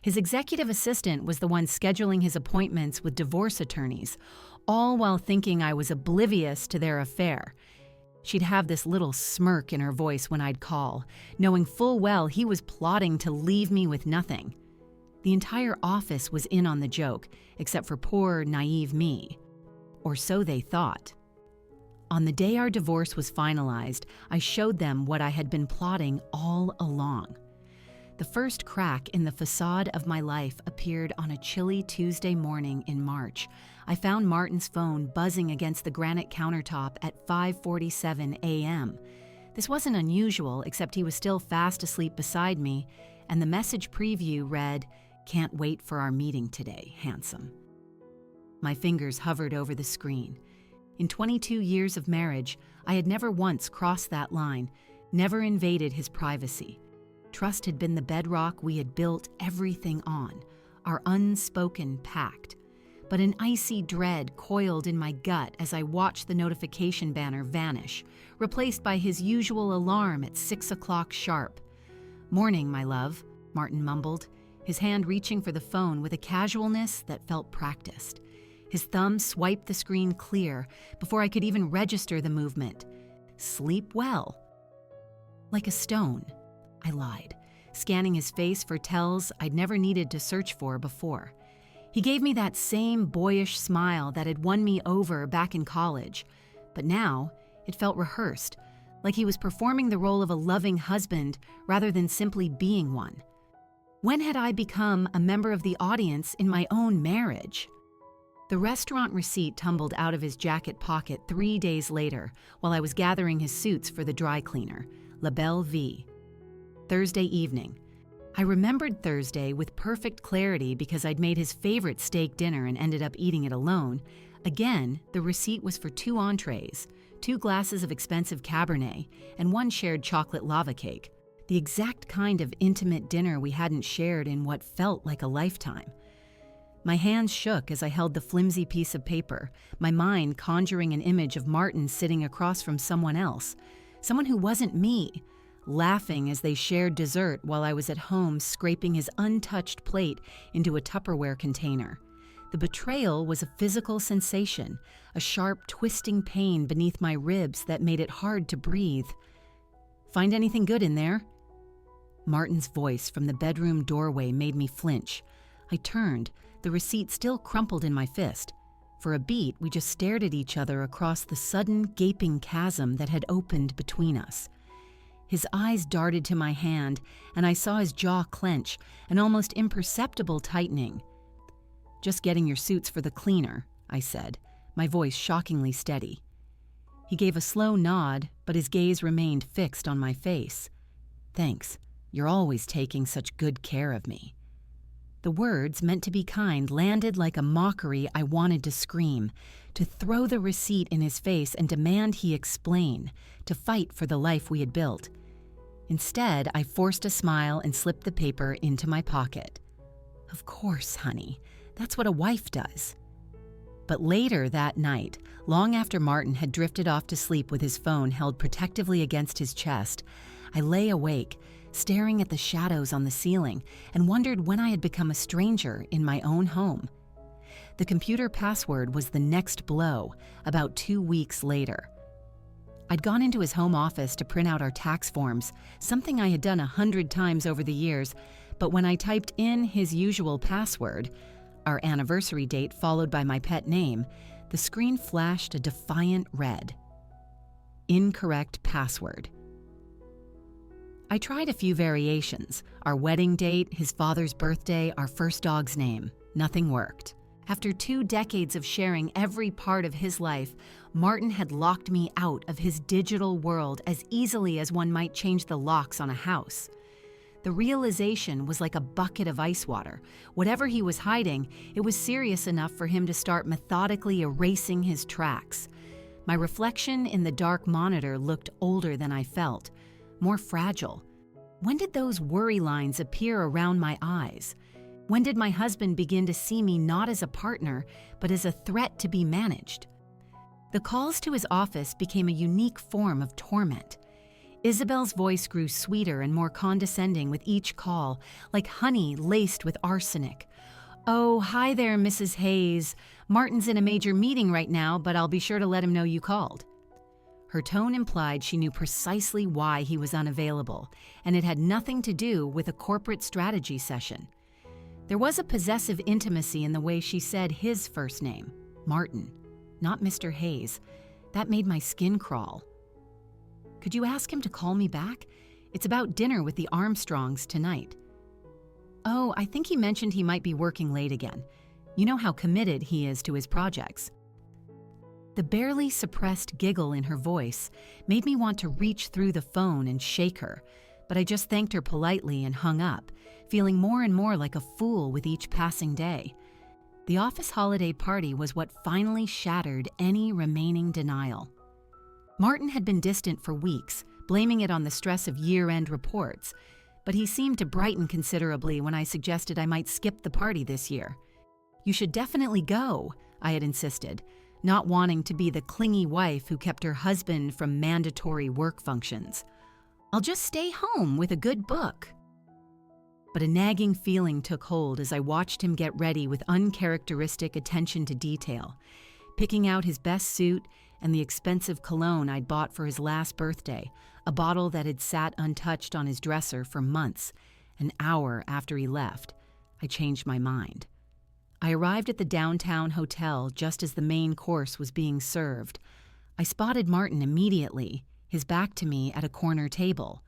His executive assistant was the one scheduling his appointments with divorce attorneys, all while thinking I was oblivious to their affair. She'd have this little smirk in her voice when I'd call, knowing full well he was plotting to leave me with nothing. The entire office was in on the joke, except for poor, naive me. Or so they thought. On the day our divorce was finalized, I showed them what I had been plotting all along. The first crack in the facade of my life appeared on a chilly Tuesday morning in March. I found Martin's phone buzzing against the granite countertop at 5:47 a.m. This wasn't unusual, except he was still fast asleep beside me, and the message preview read, "Can't wait for our meeting today, handsome." My fingers hovered over the screen. In 22 years of marriage, I had never once crossed that line, never invaded his privacy. Trust had been the bedrock we had built everything on, our unspoken pact. But an icy dread coiled in my gut as I watched the notification banner vanish, replaced by his usual alarm at 6 o'clock sharp. "Morning, my love," Martin mumbled, his hand reaching for the phone with a casualness that felt practiced. His thumb swiped the screen clear before I could even register the movement. "Sleep well." "Like a stone," I lied, scanning his face for tells I'd never needed to search for before. He gave me that same boyish smile that had won me over back in college, but now it felt rehearsed, like he was performing the role of a loving husband rather than simply being one. When had I become a member of the audience in my own marriage? The restaurant receipt tumbled out of his jacket pocket 3 days later while I was gathering his suits for the dry cleaner, La Belle Vie. Thursday evening. I remembered Thursday with perfect clarity because I'd made his favorite steak dinner and ended up eating it alone. Again, the receipt was for 2 entrees, 2 glasses of expensive Cabernet, and 1 shared chocolate lava cake. The exact kind of intimate dinner we hadn't shared in what felt like a lifetime. My hands shook as I held the flimsy piece of paper, my mind conjuring an image of Martin sitting across from someone else, someone who wasn't me, laughing as they shared dessert while I was at home scraping his untouched plate into a Tupperware container. The betrayal was a physical sensation, a sharp, twisting pain beneath my ribs that made it hard to breathe. "Find anything good in there?" Martin's voice from the bedroom doorway made me flinch. I turned, the receipt still crumpled in my fist. For a beat, we just stared at each other across the sudden, gaping chasm that had opened between us. His eyes darted to my hand, and I saw his jaw clench, an almost imperceptible tightening. "Just getting your suits for the cleaner," I said, my voice shockingly steady. He gave a slow nod, but his gaze remained fixed on my face. "Thanks. You're always taking such good care of me." The words, meant to be kind, landed like a mockery I wanted to scream, to throw the receipt in his face and demand he explain, to fight for the life we had built. Instead, I forced a smile and slipped the paper into my pocket. "Of course, honey. That's what a wife does." But later that night, long after Martin had drifted off to sleep with his phone held protectively against his chest, I lay awake, staring at the shadows on the ceiling, and wondered when I had become a stranger in my own home. The computer password was the next blow, about 2 weeks later. I'd gone into his home office to print out our tax forms, something I had done 100 times over the years, but when I typed in his usual password, our anniversary date followed by my pet name, the screen flashed a defiant red. Incorrect password. I tried a few variations, our wedding date, his father's birthday, our first dog's name. Nothing worked. After 2 decades of sharing every part of his life, Martin had locked me out of his digital world as easily as one might change the locks on a house. The realization was like a bucket of ice water. Whatever he was hiding, it was serious enough for him to start methodically erasing his tracks. My reflection in the dark monitor looked older than I felt, more fragile. When did those worry lines appear around my eyes? When did my husband begin to see me not as a partner, but as a threat to be managed? The calls to his office became a unique form of torment. Isabel's voice grew sweeter and more condescending with each call, like honey laced with arsenic. "Oh, hi there, Mrs. Hayes. Martin's in a major meeting right now, but I'll be sure to let him know you called." Her tone implied she knew precisely why he was unavailable, and it had nothing to do with a corporate strategy session. There was a possessive intimacy in the way she said his first name, Martin, not Mr. Hayes. That made my skin crawl. "Could you ask him to call me back? It's about dinner with the Armstrongs tonight." "Oh, I think he mentioned he might be working late again. You know how committed he is to his projects." The barely suppressed giggle in her voice made me want to reach through the phone and shake her, but I just thanked her politely and hung up, feeling more and more like a fool with each passing day. The office holiday party was what finally shattered any remaining denial. Martin had been distant for weeks, blaming it on the stress of year-end reports, but he seemed to brighten considerably when I suggested I might skip the party this year. "You should definitely go," I had insisted, not wanting to be the clingy wife who kept her husband from mandatory work functions. "I'll just stay home with a good book." But a nagging feeling took hold as I watched him get ready with uncharacteristic attention to detail, picking out his best suit and the expensive cologne I'd bought for his last birthday, a bottle that had sat untouched on his dresser for months. An hour after he left, I changed my mind. I arrived at the downtown hotel just as the main course was being served. I spotted Martin immediately, his back to me at a corner table.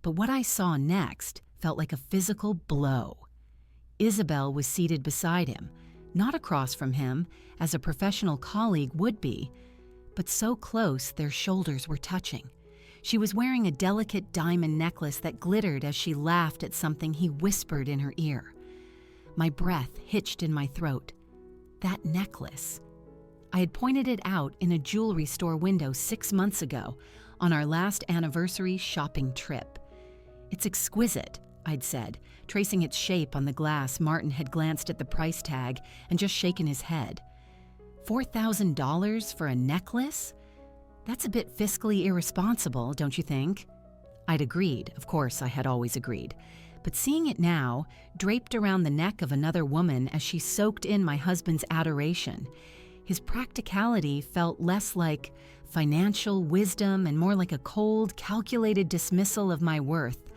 But what I saw next felt like a physical blow. Isabel was seated beside him, not across from him, as a professional colleague would be, but so close their shoulders were touching. She was wearing a delicate diamond necklace that glittered as she laughed at something he whispered in her ear. My breath hitched in my throat. That necklace. I had pointed it out in a jewelry store window 6 months ago on our last anniversary shopping trip. "It's exquisite," I'd said, tracing its shape on the glass. Martin had glanced at the price tag and just shaken his head. $4,000 for a necklace? That's a bit fiscally irresponsible, don't you think? I'd agreed. Of course, I had always agreed. But seeing it now, draped around the neck of another woman as she soaked in my husband's adoration, his practicality felt less like financial wisdom and more like a cold, calculated dismissal of my worth.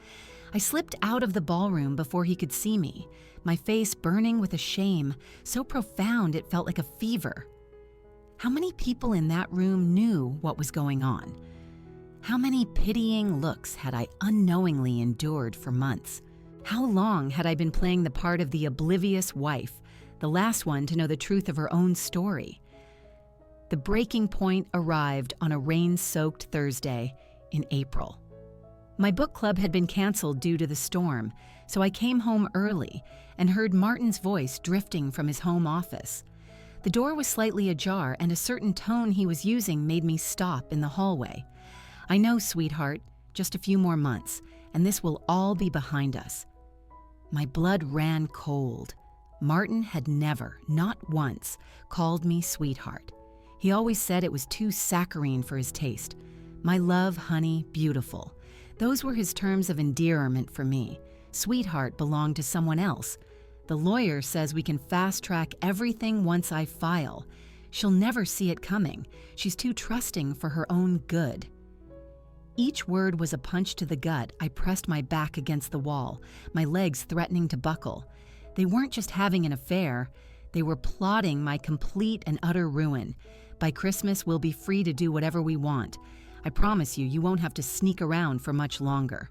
I slipped out of the ballroom before he could see me, my face burning with a shame so profound it felt like a fever. How many people in that room knew what was going on? How many pitying looks had I unknowingly endured for months? How long had I been playing the part of the oblivious wife, the last one to know the truth of her own story? The breaking point arrived on a rain-soaked Thursday in April. My book club had been canceled due to the storm, so I came home early and heard Martin's voice drifting from his home office. The door was slightly ajar, and a certain tone he was using made me stop in the hallway. "I know, sweetheart, just a few more months, and this will all be behind us." My blood ran cold. Martin had never, not once, called me sweetheart. He always said it was too saccharine for his taste. My love, honey, beautiful. Those were his terms of endearment for me. Sweetheart belonged to someone else. The lawyer says we can fast-track everything once I file. She'll never see it coming. She's too trusting for her own good. Each word was a punch to the gut. I pressed my back against the wall, my legs threatening to buckle. They weren't just having an affair. They were plotting my complete and utter ruin. By Christmas, we'll be free to do whatever we want. I promise you, you won't have to sneak around for much longer.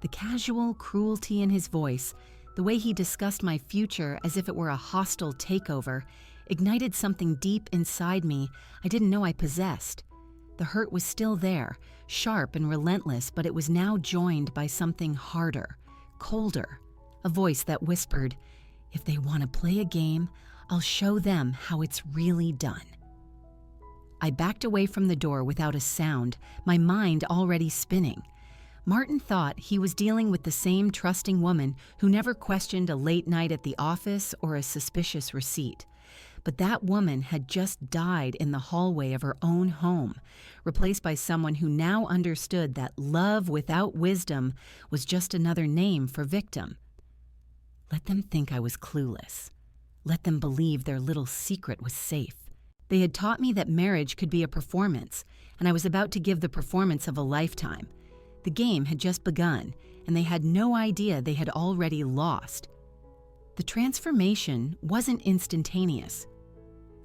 The casual cruelty in his voice, the way he discussed my future as if it were a hostile takeover, ignited something deep inside me I didn't know I possessed. The hurt was still there, sharp and relentless, but it was now joined by something harder, colder, a voice that whispered, "If they want to play a game, I'll show them how it's really done." I backed away from the door without a sound, my mind already spinning. Martin thought he was dealing with the same trusting woman who never questioned a late night at the office or a suspicious receipt. But that woman had just died in the hallway of her own home, replaced by someone who now understood that love without wisdom was just another name for victim. Let them think I was clueless. Let them believe their little secret was safe. They had taught me that marriage could be a performance, and I was about to give the performance of a lifetime. The game had just begun, and they had no idea they had already lost. The transformation wasn't instantaneous.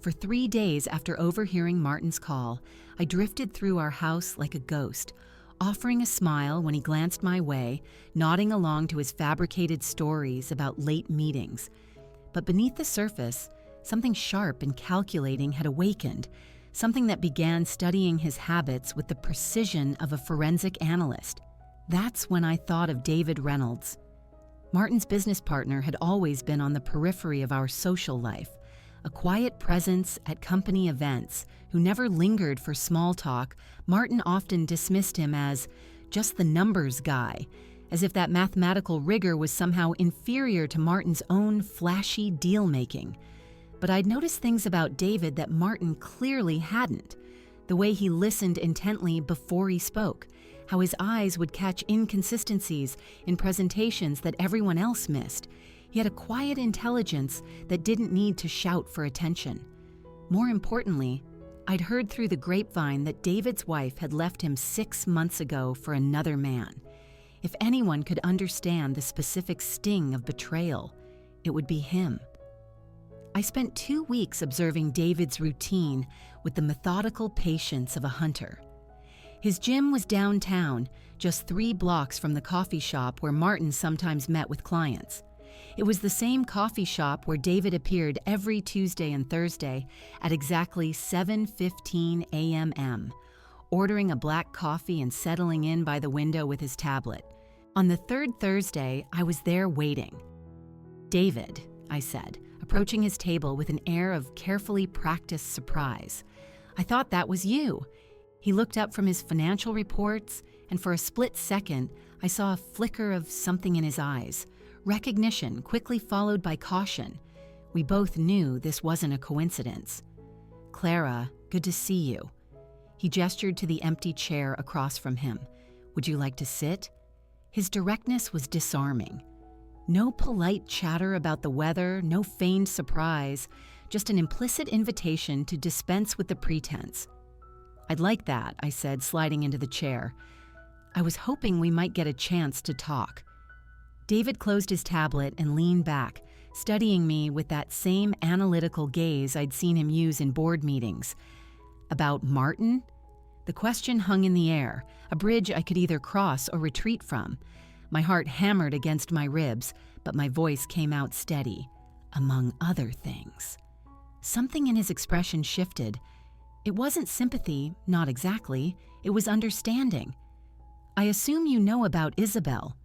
For 3 days after overhearing Martin's call, I drifted through our house like a ghost, offering a smile when he glanced my way, nodding along to his fabricated stories about late meetings. But beneath the surface, something sharp and calculating had awakened, something that began studying his habits with the precision of a forensic analyst. That's when I thought of David Reynolds. Martin's business partner had always been on the periphery of our social life, a quiet presence at company events who never lingered for small talk. Martin often dismissed him as just the numbers guy, as if that mathematical rigor was somehow inferior to Martin's own flashy deal-making. But I'd noticed things about David that Martin clearly hadn't. The way he listened intently before he spoke, how his eyes would catch inconsistencies in presentations that everyone else missed. He had a quiet intelligence that didn't need to shout for attention. More importantly, I'd heard through the grapevine that David's wife had left him 6 months ago for another man. If anyone could understand the specific sting of betrayal, it would be him. I spent 2 weeks observing David's routine with the methodical patience of a hunter. His gym was downtown, just 3 blocks from the coffee shop where Martin sometimes met with clients. It was the same coffee shop where David appeared every Tuesday and Thursday at exactly 7:15 a.m., ordering a black coffee and settling in by the window with his tablet. On the 3rd Thursday, I was there waiting. "David," I said, approaching his table with an air of carefully practiced surprise. "I thought that was you." He looked up from his financial reports, and for a split second, I saw a flicker of something in his eyes. Recognition, quickly followed by caution. We both knew this wasn't a coincidence. "Clara, good to see you." He gestured to the empty chair across from him. "Would you like to sit?" His directness was disarming. No polite chatter about the weather, no feigned surprise, just an implicit invitation to dispense with the pretense. "I'd like that," I said, sliding into the chair. I was hoping we might get a chance to talk. David closed his tablet and leaned back, studying me with that same analytical gaze I'd seen him use in board meetings. "About Martin?" The question hung in the air, a bridge I could either cross or retreat from. My heart hammered against my ribs, but my voice came out steady. "Among other things." Something in his expression shifted. It wasn't sympathy, not exactly. It was understanding. "I assume you know about Isabel."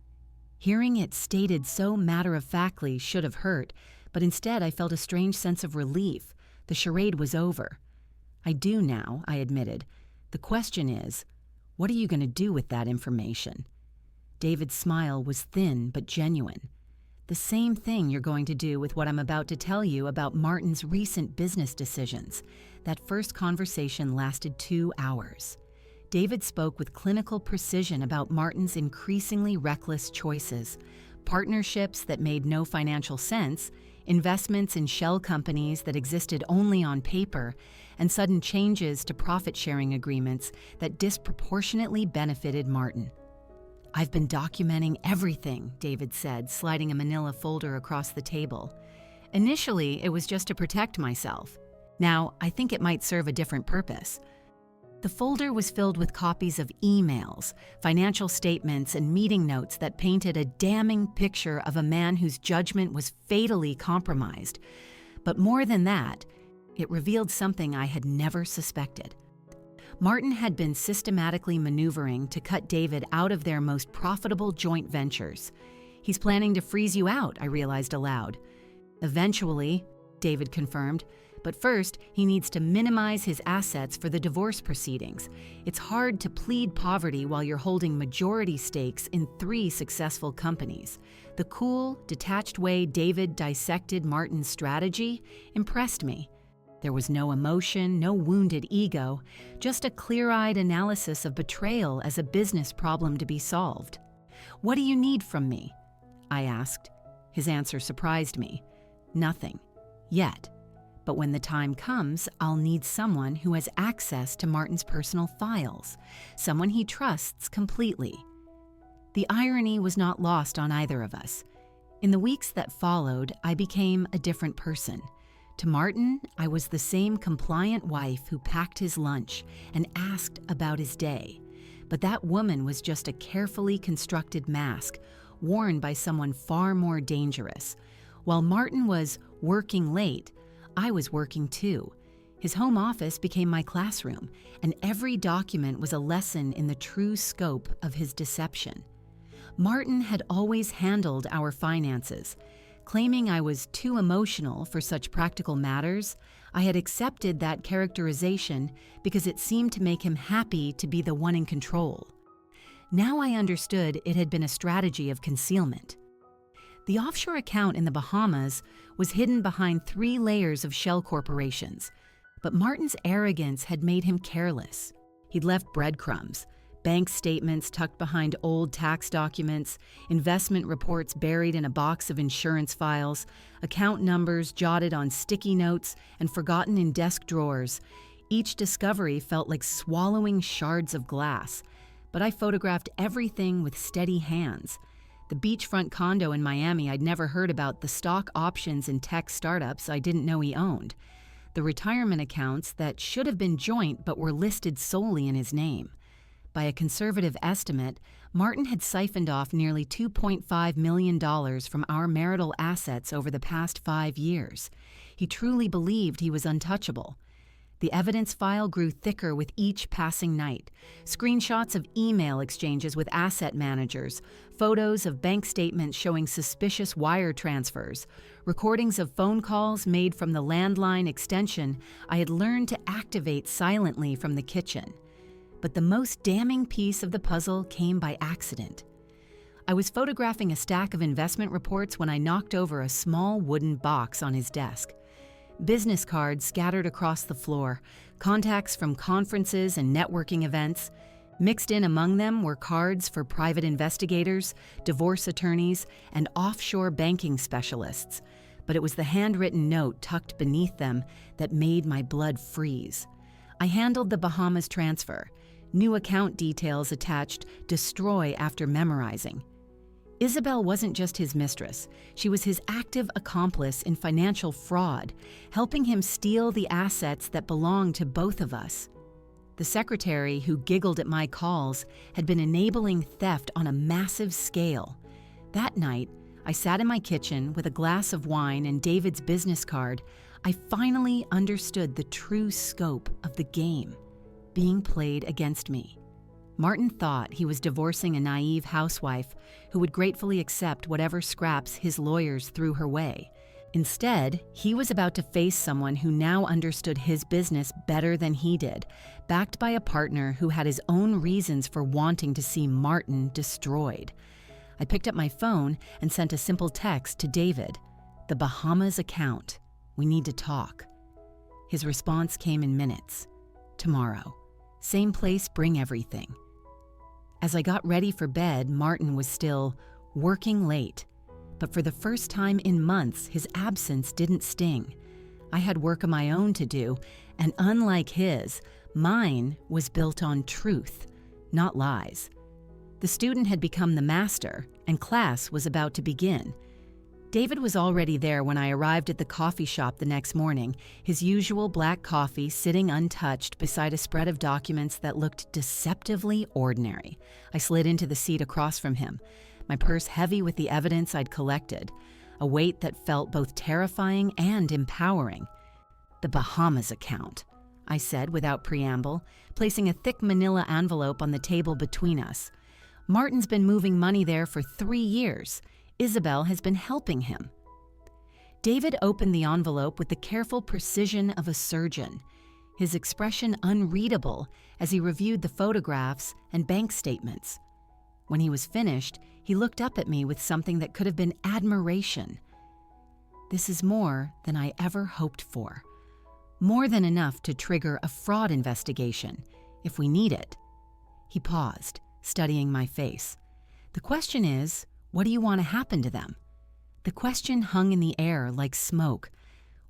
Hearing it stated so matter-of-factly should have hurt, but instead I felt a strange sense of relief. The charade was over. "I do now," I admitted. "The question is, what are you going to do with that information?" David's smile was thin but genuine. "The same thing you're going to do with what I'm about to tell you about Martin's recent business decisions." That first conversation lasted 2 hours. David spoke with clinical precision about Martin's increasingly reckless choices, partnerships that made no financial sense, investments in shell companies that existed only on paper, and sudden changes to profit-sharing agreements that disproportionately benefited Martin. "I've been documenting everything," David said, sliding a manila folder across the table. "Initially, it was just to protect myself. Now, I think it might serve a different purpose." The folder was filled with copies of emails, financial statements, and meeting notes that painted a damning picture of a man whose judgment was fatally compromised. But more than that, it revealed something I had never suspected. Martin had been systematically maneuvering to cut David out of their most profitable joint ventures. "He's planning to freeze you out," I realized aloud. "Eventually," David confirmed. "But first, he needs to minimize his assets for the divorce proceedings. It's hard to plead poverty while you're holding majority stakes in 3 successful companies." The cool, detached way David dissected Martin's strategy impressed me. There was no emotion, no wounded ego, just a clear-eyed analysis of betrayal as a business problem to be solved. "What do you need from me?" I asked. His answer surprised me. "Nothing. Yet. But when the time comes, I'll need someone who has access to Martin's personal files, someone he trusts completely." The irony was not lost on either of us. In the weeks that followed, I became a different person. To Martin, I was the same compliant wife who packed his lunch and asked about his day. But that woman was just a carefully constructed mask, worn by someone far more dangerous. While Martin was working late, I was working too. His home office became my classroom, and every document was a lesson in the true scope of his deception. Martin had always handled our finances. Claiming I was too emotional for such practical matters, I had accepted that characterization because it seemed to make him happy to be the one in control. Now I understood it had been a strategy of concealment. The offshore account in the Bahamas was hidden behind 3 layers of shell corporations, but Martin's arrogance had made him careless. He'd left breadcrumbs, bank statements tucked behind old tax documents, investment reports buried in a box of insurance files, account numbers jotted on sticky notes and forgotten in desk drawers. Each discovery felt like swallowing shards of glass, but I photographed everything with steady hands. The beachfront condo in Miami I'd never heard about, the stock options in tech startups I didn't know he owned, the retirement accounts that should have been joint but were listed solely in his name. By a conservative estimate, Martin had siphoned off nearly $2.5 million from our marital assets over the past 5 years. He truly believed he was untouchable. The evidence file grew thicker with each passing night. Screenshots of email exchanges with asset managers, photos of bank statements showing suspicious wire transfers, recordings of phone calls made from the landline extension I had learned to activate silently from the kitchen. But the most damning piece of the puzzle came by accident. I was photographing a stack of investment reports when I knocked over a small wooden box on his desk. Business cards scattered across the floor, contacts from conferences and networking events. Mixed in among them were cards for private investigators, divorce attorneys, and offshore banking specialists. But it was the handwritten note tucked beneath them that made my blood freeze. I handled the Bahamas transfer. New account details attached, destroy after memorizing. Isabel wasn't just his mistress. She was his active accomplice in financial fraud, helping him steal the assets that belonged to both of us. The secretary who giggled at my calls had been enabling theft on a massive scale. That night, I sat in my kitchen with a glass of wine and David's business card. I finally understood the true scope of the game being played against me. Martin thought he was divorcing a naive housewife who would gratefully accept whatever scraps his lawyers threw her way. Instead, he was about to face someone who now understood his business better than he did, backed by a partner who had his own reasons for wanting to see Martin destroyed. I picked up my phone and sent a simple text to David. "The Bahamas account. We need to talk." His response came in minutes. "Tomorrow. Same place, bring everything." As I got ready for bed, Martin was still working late. But for the first time in months, his absence didn't sting. I had work of my own to do, and unlike his, mine was built on truth, not lies. The student had become the master, and class was about to begin. David was already there when I arrived at the coffee shop the next morning, his usual black coffee sitting untouched beside a spread of documents that looked deceptively ordinary. I slid into the seat across from him, my purse heavy with the evidence I'd collected, a weight that felt both terrifying and empowering. "The Bahamas account," I said without preamble, placing a thick manila envelope on the table between us. "Martin's been moving money there for 3 years. Isabel has been helping him." David opened the envelope with the careful precision of a surgeon, his expression unreadable as he reviewed the photographs and bank statements. When he was finished, he looked up at me with something that could have been admiration. "This is more than I ever hoped for. More than enough to trigger a fraud investigation, if we need it. He paused, studying my face. The question is, what do you want to happen to them? The question hung in the air like smoke.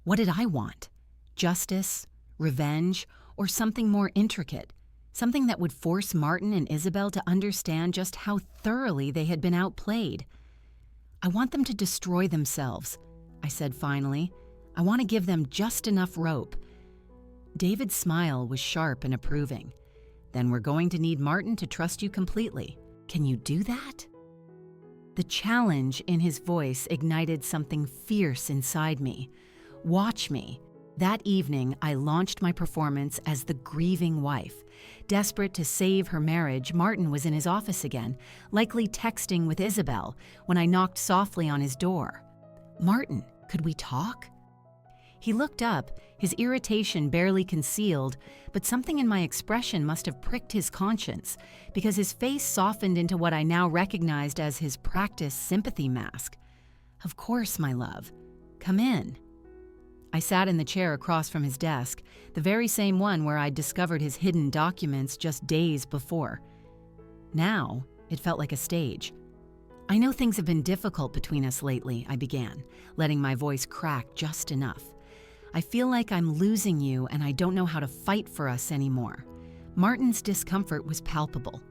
What did I want? Justice? Revenge? Or something more intricate? Something that would force Martin and Isabel to understand just how thoroughly they had been outplayed. I want them to destroy themselves, I said finally. I want to give them just enough rope. David's smile was sharp and approving. Then we're going to need Martin to trust you completely. Can you do that? The challenge in his voice ignited something fierce inside me. Watch me. That evening, I launched my performance as the grieving wife. Desperate to save her marriage, Martin was in his office again, likely texting with Isabel, when I knocked softly on his door. "Martin, could we talk?" He looked up, his irritation barely concealed, but something in my expression must have pricked his conscience, because his face softened into what I now recognized as his practiced sympathy mask. "Of course, my love. Come in." I sat in the chair across from his desk, the very same one where I'd discovered his hidden documents just days before. Now, it felt like a stage. "I know things have been difficult between us lately," I began, letting my voice crack just enough. "I feel like I'm losing you and I don't know how to fight for us anymore." Martin's discomfort was palpable.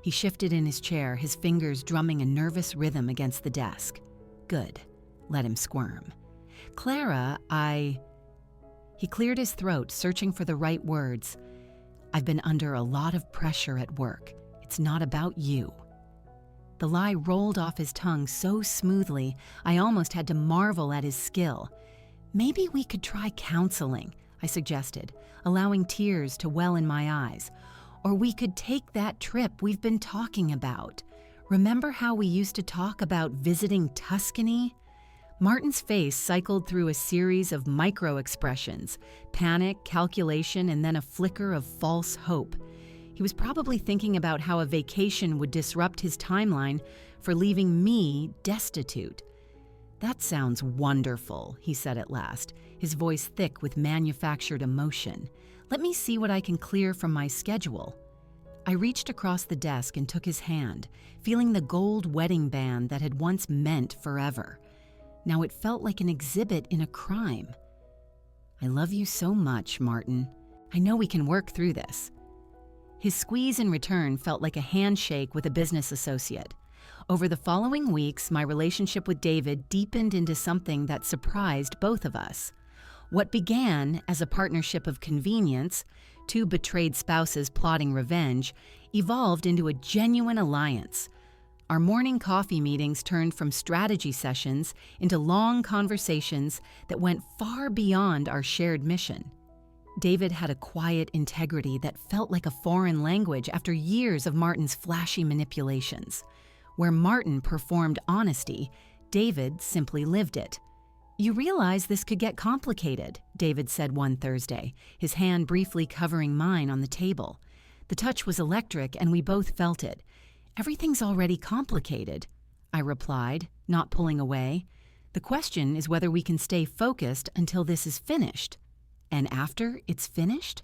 He shifted in his chair, his fingers drumming a nervous rhythm against the desk. "Good. Let him squirm." "Clara, He cleared his throat, searching for the right words. "I've been under a lot of pressure at work. It's not about you." The lie rolled off his tongue so smoothly, I almost had to marvel at his skill. "Maybe we could try counseling," I suggested, allowing tears to well in my eyes. "Or we could take that trip we've been talking about. Remember how we used to talk about visiting Tuscany?" Martin's face cycled through a series of micro-expressions, panic, calculation, and then a flicker of false hope. He was probably thinking about how a vacation would disrupt his timeline for leaving me destitute. "That sounds wonderful," he said at last, his voice thick with manufactured emotion. "Let me see what I can clear from my schedule." I reached across the desk and took his hand, feeling the gold wedding band that had once meant forever. Now it felt like an exhibit in a crime. "I love you so much, Martin. I know we can work through this." His squeeze in return felt like a handshake with a business associate. Over the following weeks, my relationship with David deepened into something that surprised both of us. What began as a partnership of convenience, two betrayed spouses plotting revenge, evolved into a genuine alliance. Our morning coffee meetings turned from strategy sessions into long conversations that went far beyond our shared mission. David had a quiet integrity that felt like a foreign language after years of Martin's flashy manipulations. Where Martin performed honesty, David simply lived it. "You realize this could get complicated," David said one Thursday, his hand briefly covering mine on the table. The touch was electric, and we both felt it. "Everything's already complicated," I replied, not pulling away. "The question is whether we can stay focused until this is finished. And after it's finished?"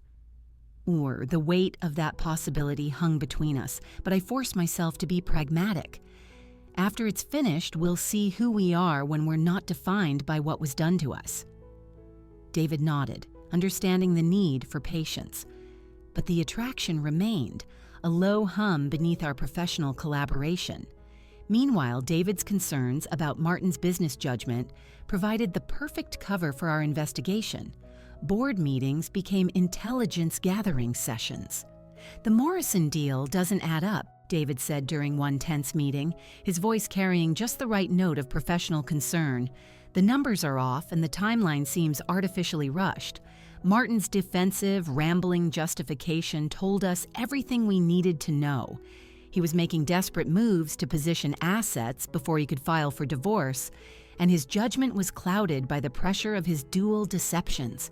Or the weight of that possibility hung between us, but I forced myself to be pragmatic. "After it's finished, we'll see who we are when we're not defined by what was done to us." David nodded, understanding the need for patience. But the attraction remained, a low hum beneath our professional collaboration. Meanwhile, David's concerns about Martin's business judgment provided the perfect cover for our investigation. Board meetings became intelligence-gathering sessions. "The Morrison deal doesn't add up," David said during one tense meeting, his voice carrying just the right note of professional concern. "The numbers are off and the timeline seems artificially rushed. Martin's defensive, rambling justification told us everything we needed to know. He was making desperate moves to position assets before he could file for divorce, and his judgment was clouded by the pressure of his dual deceptions.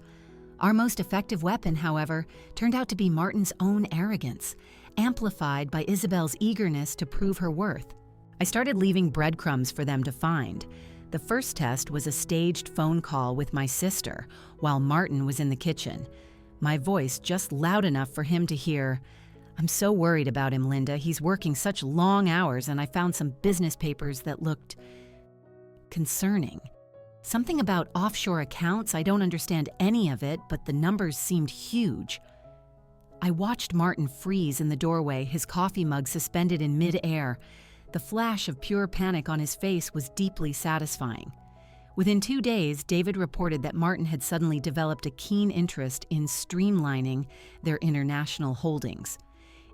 Our most effective weapon, however, turned out to be Martin's own arrogance, amplified by Isabel's eagerness to prove her worth. I started leaving breadcrumbs for them to find. The first test was a staged phone call with my sister while Martin was in the kitchen. My voice just loud enough for him to hear, "I'm so worried about him, Linda. He's working such long hours, and I found some business papers that looked concerning. Something about offshore accounts. I don't understand any of it, but the numbers seemed huge." I watched Martin freeze in the doorway, his coffee mug suspended in mid-air. The flash of pure panic on his face was deeply satisfying. Within 2 days, David reported that Martin had suddenly developed a keen interest in streamlining their international holdings.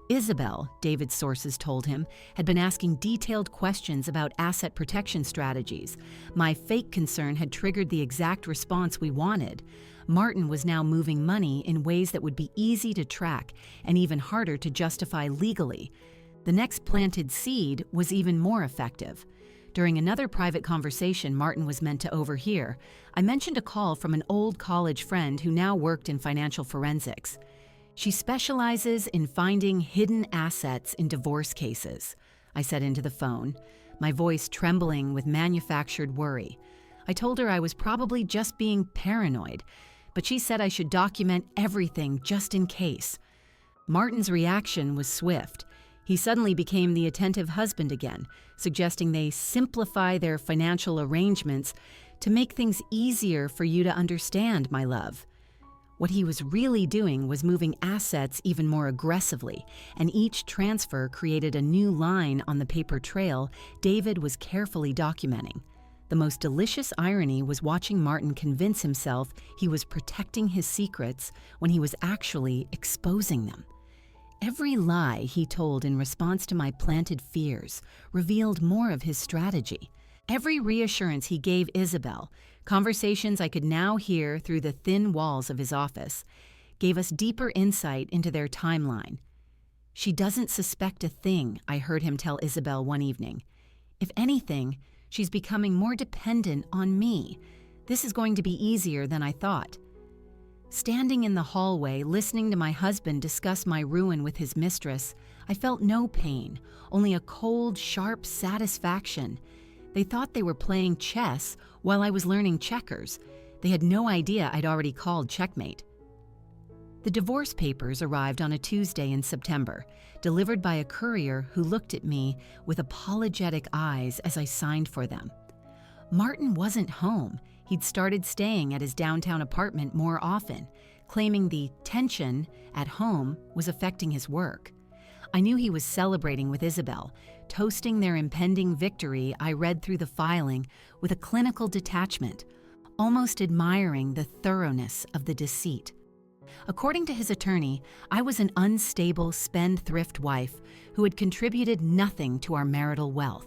Isabel, David's sources told him, had been asking detailed questions about asset protection strategies. My fake concern had triggered the exact response we wanted. Martin was now moving money in ways that would be easy to track and even harder to justify legally. The next planted seed was even more effective. During another private conversation Martin was meant to overhear, I mentioned a call from an old college friend who now worked in financial forensics. "She specializes in finding hidden assets in divorce cases," I said into the phone, my voice trembling with manufactured worry. I told her I was probably just being paranoid, but she said I should document everything just in case. Martin's reaction was swift. He suddenly became the attentive husband again, suggesting they simplify their financial arrangements to make things easier for you to understand, my love. What he was really doing was moving assets even more aggressively, and each transfer created a new line on the paper trail David was carefully documenting. The most delicious irony was watching Martin convince himself he was protecting his secrets when he was actually exposing them. Every lie he told in response to my planted fears revealed more of his strategy. Every reassurance he gave Isabel, conversations I could now hear through the thin walls of his office, gave us deeper insight into their timeline. "She doesn't suspect a thing," I heard him tell Isabel one evening. "If anything, she's becoming more dependent on me. This is going to be easier than I thought." Standing in the hallway, listening to my husband discuss my ruin with his mistress, I felt no pain, only a cold, sharp satisfaction. They thought they were playing chess while I was learning checkers. They had no idea I'd already called checkmate. The divorce papers arrived on a Tuesday in September, delivered by a courier who looked at me with apologetic eyes as I signed for them. Martin wasn't home. He'd started staying at his downtown apartment more often, claiming the tension at home was affecting his work. I knew he was celebrating with Isabel, toasting their impending victory. I read through the filing with a clinical detachment, almost admiring the thoroughness of the deceit. According to his attorney, I was an unstable spendthrift wife who had contributed nothing to our marital wealth.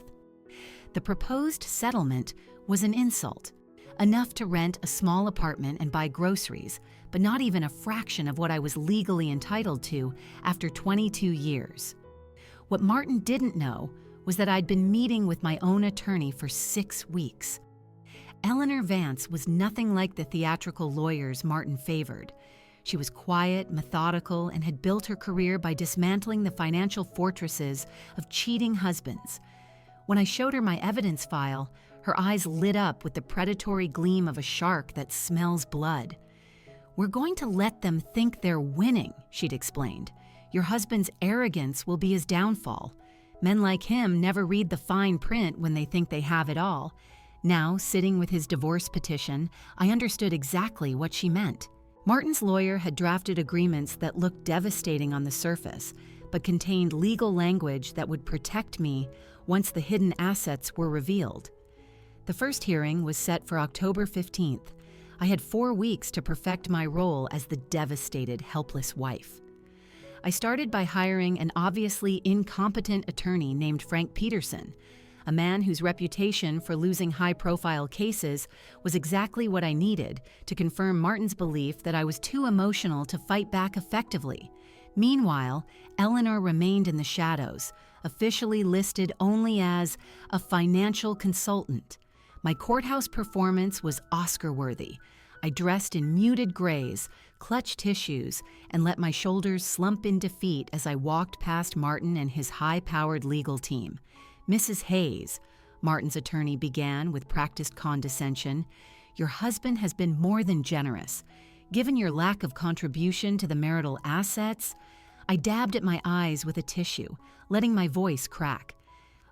The proposed settlement was an insult, enough to rent a small apartment and buy groceries, but not even a fraction of what I was legally entitled to after 22 years. What Martin didn't know was that I'd been meeting with my own attorney for 6 weeks. Eleanor Vance was nothing like the theatrical lawyers Martin favored. She was quiet, methodical, and had built her career by dismantling the financial fortresses of cheating husbands. When I showed her my evidence file, her eyes lit up with the predatory gleam of a shark that smells blood. "We're going to let them think they're winning," she'd explained. "Your husband's arrogance will be his downfall. Men like him never read the fine print when they think they have it all." Now, sitting with his divorce petition, I understood exactly what she meant. Martin's lawyer had drafted agreements that looked devastating on the surface, but contained legal language that would protect me once the hidden assets were revealed. The first hearing was set for October 15th. I had 4 weeks to perfect my role as the devastated, helpless wife. I started by hiring an obviously incompetent attorney named Frank Peterson, a man whose reputation for losing high-profile cases was exactly what I needed to confirm Martin's belief that I was too emotional to fight back effectively. Meanwhile, Eleanor remained in the shadows, officially listed only as a financial consultant. My courthouse performance was Oscar-worthy. I dressed in muted grays, clutched tissues, and let my shoulders slump in defeat as I walked past Martin and his high-powered legal team. Mrs. Hayes, Martin's attorney began with practiced condescension. "Your husband has been more than generous. Given your lack of contribution to the marital assets," I dabbed at my eyes with a tissue, letting my voice crack.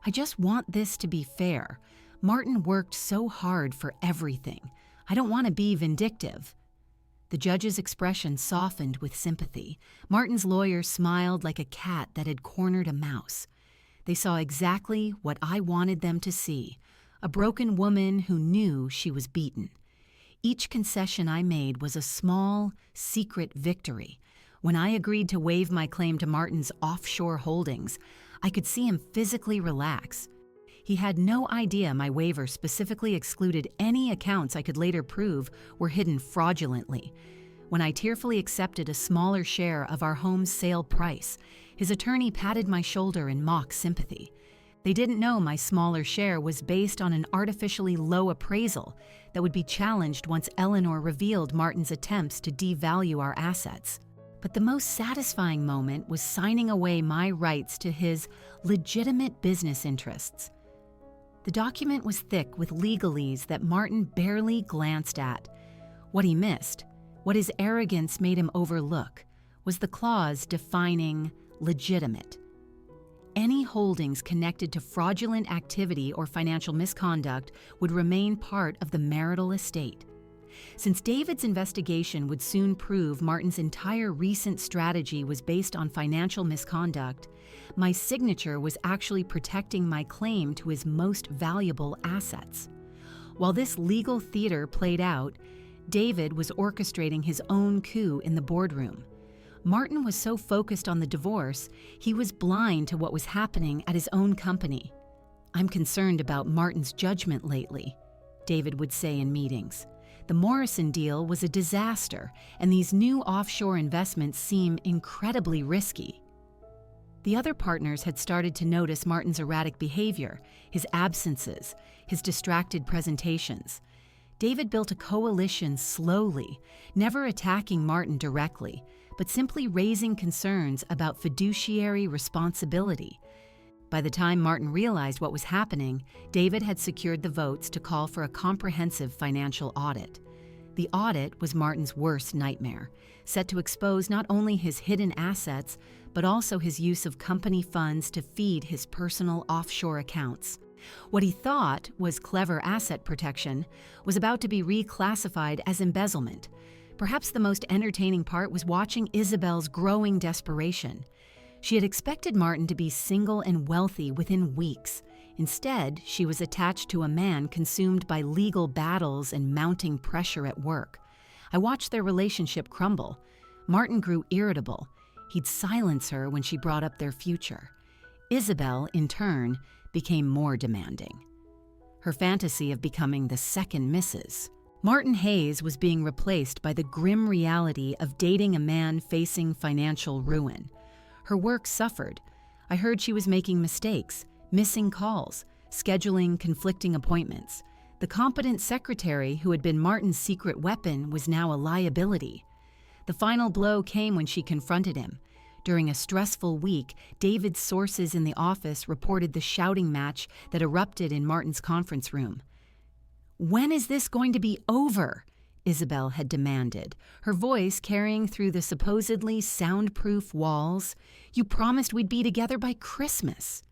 "I just want this to be fair. Martin worked so hard for everything. I don't want to be vindictive." The judge's expression softened with sympathy. Martin's lawyer smiled like a cat that had cornered a mouse. They saw exactly what I wanted them to see, a broken woman who knew she was beaten. Each concession I made was a small, secret victory. When I agreed to waive my claim to Martin's offshore holdings, I could see him physically relax. He had no idea my waiver specifically excluded any accounts I could later prove were hidden fraudulently. When I tearfully accepted a smaller share of our home's sale price, his attorney patted my shoulder in mock sympathy. They didn't know my smaller share was based on an artificially low appraisal that would be challenged once Eleanor revealed Martin's attempts to devalue our assets. But the most satisfying moment was signing away my rights to his legitimate business interests. The document was thick with legalese that Martin barely glanced at. What he missed, what his arrogance made him overlook, was the clause defining legitimate. Any holdings connected to fraudulent activity or financial misconduct would remain part of the marital estate. Since David's investigation would soon prove Martin's entire recent strategy was based on financial misconduct, my signature was actually protecting my claim to his most valuable assets. While this legal theater played out, David was orchestrating his own coup in the boardroom. Martin was so focused on the divorce, he was blind to what was happening at his own company. "I'm concerned about Martin's judgment lately," David would say in meetings. "The Morrison deal was a disaster, and these new offshore investments seem incredibly risky." The other partners had started to notice Martin's erratic behavior, his absences, his distracted presentations. David built a coalition slowly, never attacking Martin directly, but simply raising concerns about fiduciary responsibility. By the time Martin realized what was happening, David had secured the votes to call for a comprehensive financial audit. The audit was Martin's worst nightmare, set to expose not only his hidden assets, but also his use of company funds to feed his personal offshore accounts. What he thought was clever asset protection was about to be reclassified as embezzlement. Perhaps the most entertaining part was watching Isabel's growing desperation. She had expected Martin to be single and wealthy within weeks. Instead, she was attached to a man consumed by legal battles and mounting pressure at work. I watched their relationship crumble. Martin grew irritable. He'd silence her when she brought up their future. Isabel, in turn, became more demanding. Her fantasy of becoming the second Mrs. Martin Hayes was being replaced by the grim reality of dating a man facing financial ruin. Her work suffered. I heard she was making mistakes, missing calls, scheduling conflicting appointments. The competent secretary who had been Martin's secret weapon was now a liability. The final blow came when she confronted him. During a stressful week, David's sources in the office reported the shouting match that erupted in Martin's conference room. "When is this going to be over?" Isabel had demanded, her voice carrying through the supposedly soundproof walls. "You promised we'd be together by Christmas."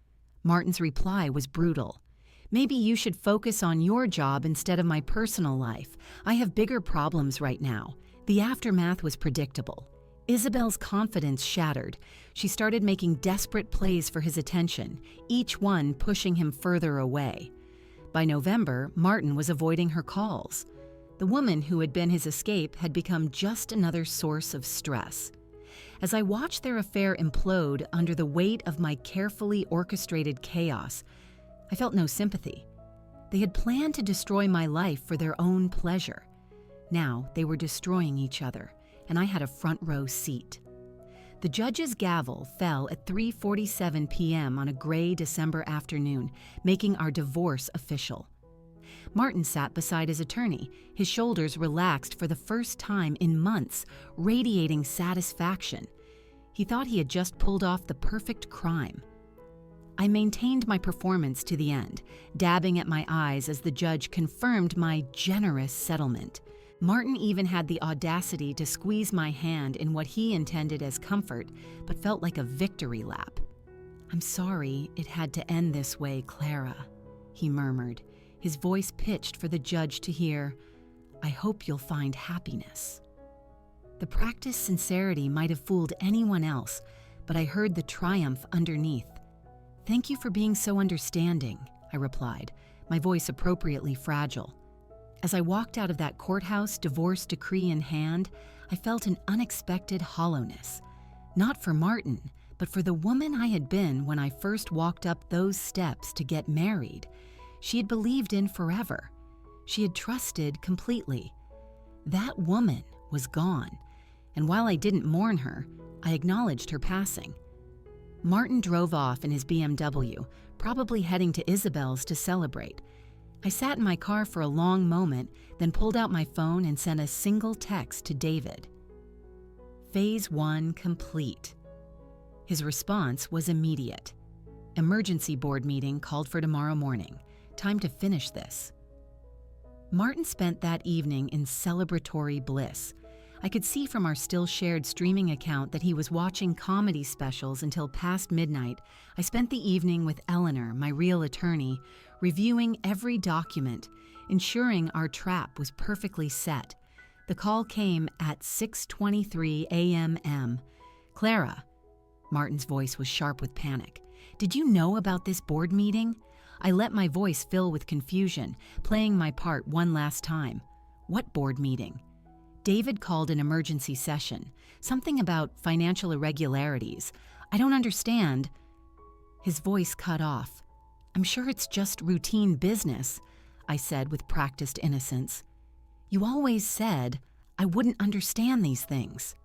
Martin's reply was brutal. "Maybe you should focus on your job instead of my personal life. I have bigger problems right now." The aftermath was predictable. Isabel's confidence shattered. She started making desperate plays for his attention, each one pushing him further away. By November, Martin was avoiding her calls. The woman who had been his escape had become just another source of stress. As I watched their affair implode under the weight of my carefully orchestrated chaos, I felt no sympathy. They had planned to destroy my life for their own pleasure. Now they were destroying each other, and I had a front row seat. The judge's gavel fell at 3:47 p.m. on a gray December afternoon, making our divorce official. Martin sat beside his attorney, his shoulders relaxed for the first time in months, radiating satisfaction. He thought he had just pulled off the perfect crime. I maintained my performance to the end, dabbing at my eyes as the judge confirmed my generous settlement. Martin even had the audacity to squeeze my hand in what he intended as comfort, but felt like a victory lap. "I'm sorry it had to end this way, Clara," he murmured, his voice pitched for the judge to hear. "I hope you'll find happiness." The practiced sincerity might have fooled anyone else, but I heard the triumph underneath. "Thank you for being so understanding," I replied, my voice appropriately fragile. As I walked out of that courthouse, divorce decree in hand, I felt an unexpected hollowness. Not for Martin, but for the woman I had been when I first walked up those steps to get married. She had believed in forever. She had trusted completely. That woman was gone, and while I didn't mourn her, I acknowledged her passing. Martin drove off in his BMW, probably heading to Isabel's to celebrate. I sat in my car for a long moment, then pulled out my phone and sent a single text to David. Phase 1 complete. His response was immediate. Emergency board meeting called for tomorrow morning. Time to finish this. Martin spent that evening in celebratory bliss. I could see from our still-shared streaming account that he was watching comedy specials until past midnight. I spent the evening with Eleanor, my real attorney, reviewing every document, ensuring our trap was perfectly set. The call came at 6:23 a.m. "Clara," Martin's voice was sharp with panic. "Did you know about this board meeting?" I let my voice fill with confusion, playing my part one last time. "What board meeting?" David called an emergency session. Something about financial irregularities. "I don't understand." His voice cut off. "I'm sure it's just routine business," I said with practiced innocence. "You always said I wouldn't understand these things."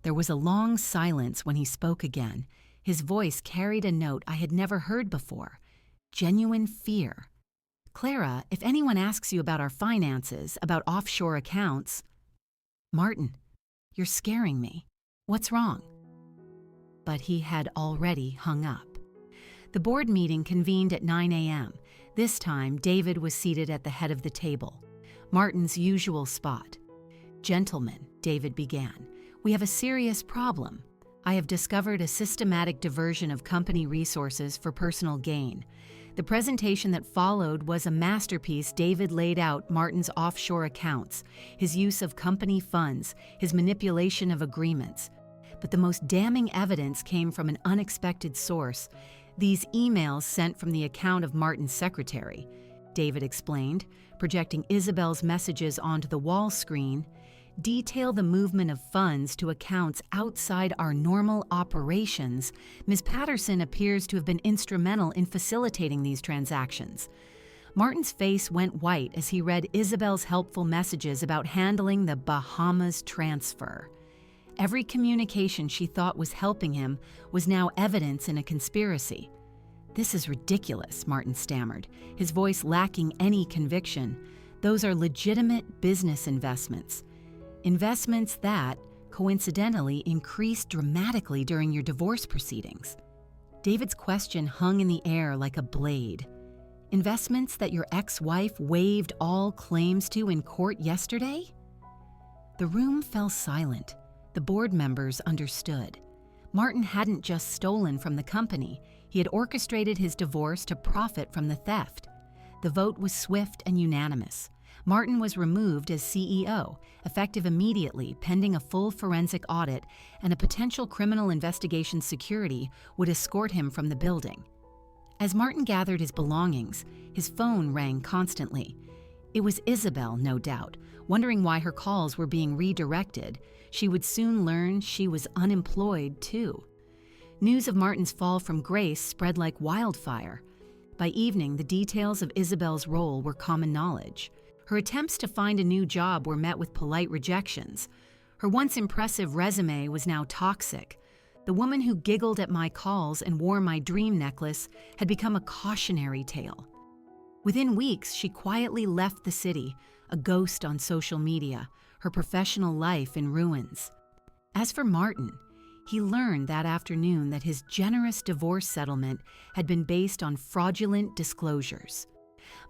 There was a long silence when he spoke again. His voice carried a note I had never heard before. Genuine fear. "Clara, if anyone asks you about our finances, about offshore accounts..." "Martin, you're scaring me. What's wrong?" But he had already hung up. The board meeting convened at 9 a.m. This time, David was seated at the head of the table, Martin's usual spot. "Gentlemen," David began, "we have a serious problem. I have discovered a systematic diversion of company resources for personal gain. The presentation that followed was a masterpiece. David laid out Martin's offshore accounts, his use of company funds, his manipulation of agreements. But the most damning evidence came from an unexpected source. These emails sent from the account of Martin's secretary," David explained, projecting Isabel's messages onto the wall screen, "detail the movement of funds to accounts outside our normal operations. Ms. Patterson appears to have been instrumental in facilitating these transactions." Martin's face went white as he read Isabel's helpful messages about handling the Bahamas transfer. Every communication she thought was helping him was now evidence in a conspiracy. "This is ridiculous," Martin stammered, his voice lacking any conviction. "Those are legitimate business investments. Investments that, coincidentally, increased dramatically during your divorce proceedings." David's question hung in the air like a blade. "Investments that your ex-wife waived all claims to in court yesterday?" The room fell silent. The board members understood. Martin hadn't just stolen from the company. He had orchestrated his divorce to profit from the theft. The vote was swift and unanimous. Martin was removed as CEO, effective immediately, pending a full forensic audit, and a potential criminal investigation security would escort him from the building. As Martin gathered his belongings, his phone rang constantly. It was Isabel, no doubt, wondering why her calls were being redirected. She would soon learn she was unemployed, too. News of Martin's fall from grace spread like wildfire. By evening, the details of Isabel's role were common knowledge. Her attempts to find a new job were met with polite rejections. Her once impressive resume was now toxic. The woman who giggled at my calls and wore my dream necklace had become a cautionary tale. Within weeks, she quietly left the city, a ghost on social media, her professional life in ruins. As for Martin, He learned that afternoon that his generous divorce settlement had been based on fraudulent disclosures.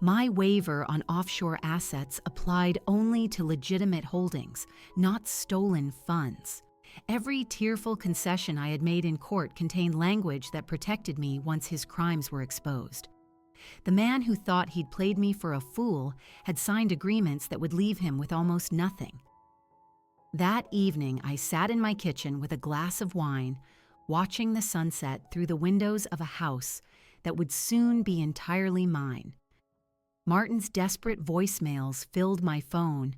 My waiver on offshore assets applied only to legitimate holdings, not stolen funds. Every tearful concession I had made in court contained language that protected me once his crimes were exposed. The man who thought he'd played me for a fool had signed agreements that would leave him with almost nothing. That evening, I sat in my kitchen with a glass of wine, watching the sunset through the windows of a house that would soon be entirely mine. Martin's desperate voicemails filled my phone.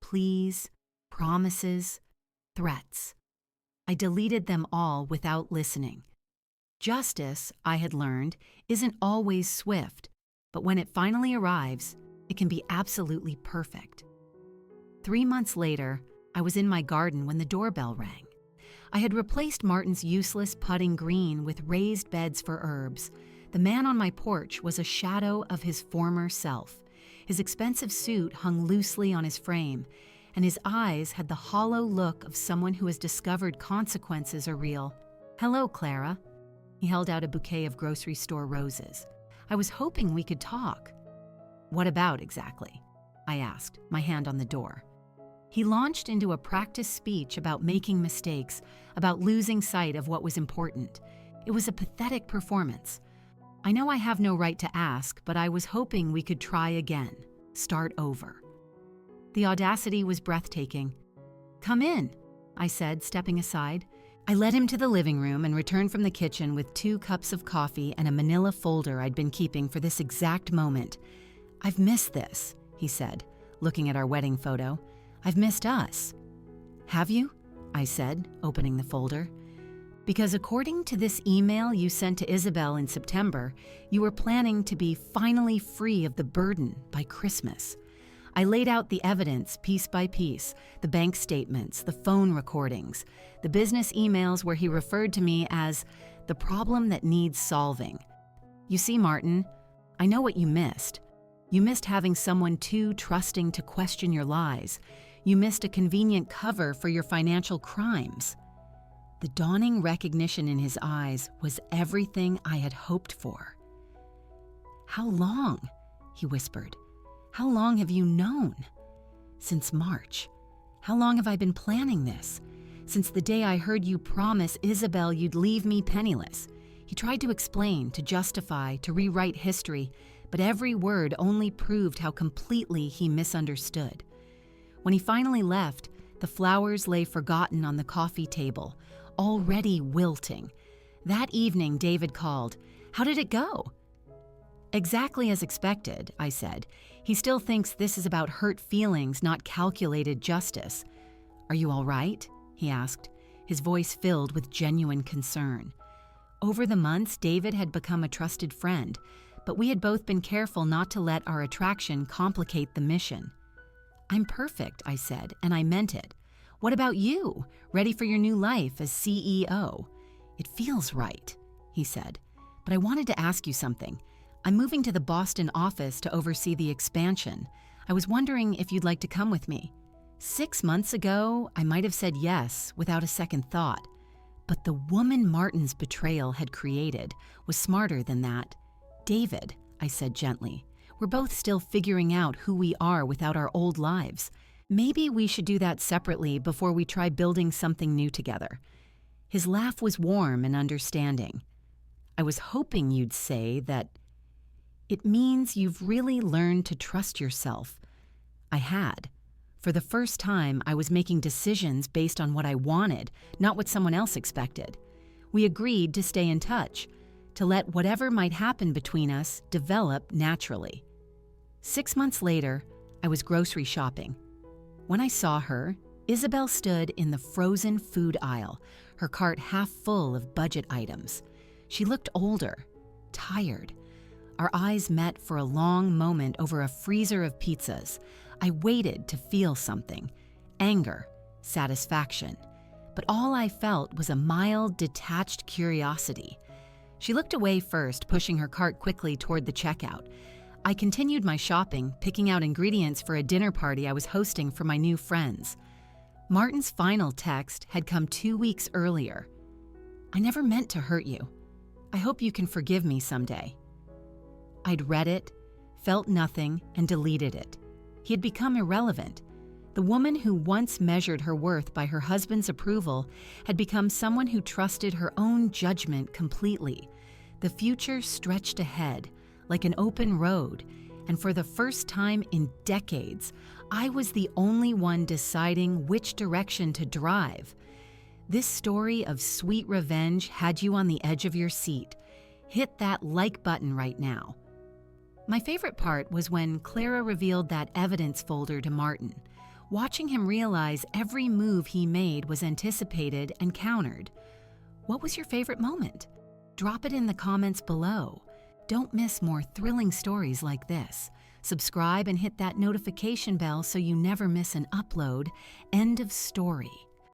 Pleas, promises, threats. I deleted them all without listening. Justice, I had learned, isn't always swift, but when it finally arrives, it can be absolutely perfect. 3 months later, I was in my garden when the doorbell rang. I had replaced Martin's useless putting green with raised beds for herbs. The man on my porch was a shadow of his former self. His expensive suit hung loosely on his frame, and his eyes had the hollow look of someone who has discovered consequences are real. "Hello, Clara." He held out a bouquet of grocery store roses. "I was hoping we could talk." "What about exactly?" I asked, my hand on the door. He launched into a practiced speech about making mistakes, about losing sight of what was important. It was a pathetic performance. I know I have no right to ask, but I was hoping we could try again, start over. The audacity was breathtaking. "Come in," I said, stepping aside. I led him to the living room and returned from the kitchen with 2 cups of coffee and a manila folder I'd been keeping for this exact moment. "I've missed this," he said, looking at our wedding photo. "I've missed us." "Have you?" I said, opening the folder. "Because according to this email you sent to Isabel in September, you were planning to be finally free of the burden by Christmas." I laid out the evidence piece by piece, the bank statements, the phone recordings, the business emails where he referred to me as the problem that needs solving. "You see, Martin, I know what you missed. You missed having someone too trusting to question your lies. You missed a convenient cover for your financial crimes." The dawning recognition in his eyes was everything I had hoped for. "How long?" he whispered. "How long have you known?" "Since March. How long have I been planning this? Since the day I heard you promise Isabel you'd leave me penniless." He tried to explain, to justify, to rewrite history, but every word only proved how completely he misunderstood. When he finally left, the flowers lay forgotten on the coffee table, already wilting. That evening, David called. "How did it go?" "Exactly as expected," I said. "He still thinks this is about hurt feelings, not calculated justice." "Are you all right?" he asked, his voice filled with genuine concern. Over the months, David had become a trusted friend, but we had both been careful not to let our attraction complicate the mission. "I'm perfect," I said, and I meant it. "What about you? Ready for your new life as CEO?" "It feels right," he said. "But I wanted to ask you something. I'm moving to the Boston office to oversee the expansion. I was wondering if you'd like to come with me." 6 months ago, I might have said yes without a second thought. But the woman Martin's betrayal had created was smarter than that. "David," I said gently, "we're both still figuring out who we are without our old lives. Maybe we should do that separately before we try building something new together." His laugh was warm and understanding. "I was hoping you'd say that it means you've really learned to trust yourself." I had. For the first time, I was making decisions based on what I wanted, not what someone else expected. We agreed to stay in touch, to let whatever might happen between us develop naturally. 6 months later, I was grocery shopping. When I saw her, Isabel stood in the frozen food aisle, her cart half full of budget items. She looked older, tired. Our eyes met for a long moment over a freezer of pizzas. I waited to feel something, anger, satisfaction. But all I felt was a mild, detached curiosity. She looked away first, pushing her cart quickly toward the checkout. I continued my shopping, picking out ingredients for a dinner party I was hosting for my new friends. Martin's final text had come 2 weeks earlier. "I never meant to hurt you. I hope you can forgive me someday." I'd read it, felt nothing, and deleted it. He had become irrelevant. The woman who once measured her worth by her husband's approval had become someone who trusted her own judgment completely. The future stretched ahead, like an open road, and for the first time in decades, I was the only one deciding which direction to drive. This story of sweet revenge had you on the edge of your seat. Hit that like button right now. My favorite part was when Clara revealed that evidence folder to Martin. Watching him realize every move he made was anticipated and countered. What was your favorite moment? Drop it in the comments below. Don't miss more thrilling stories like this. Subscribe and hit that notification bell so you never miss an upload. End of story.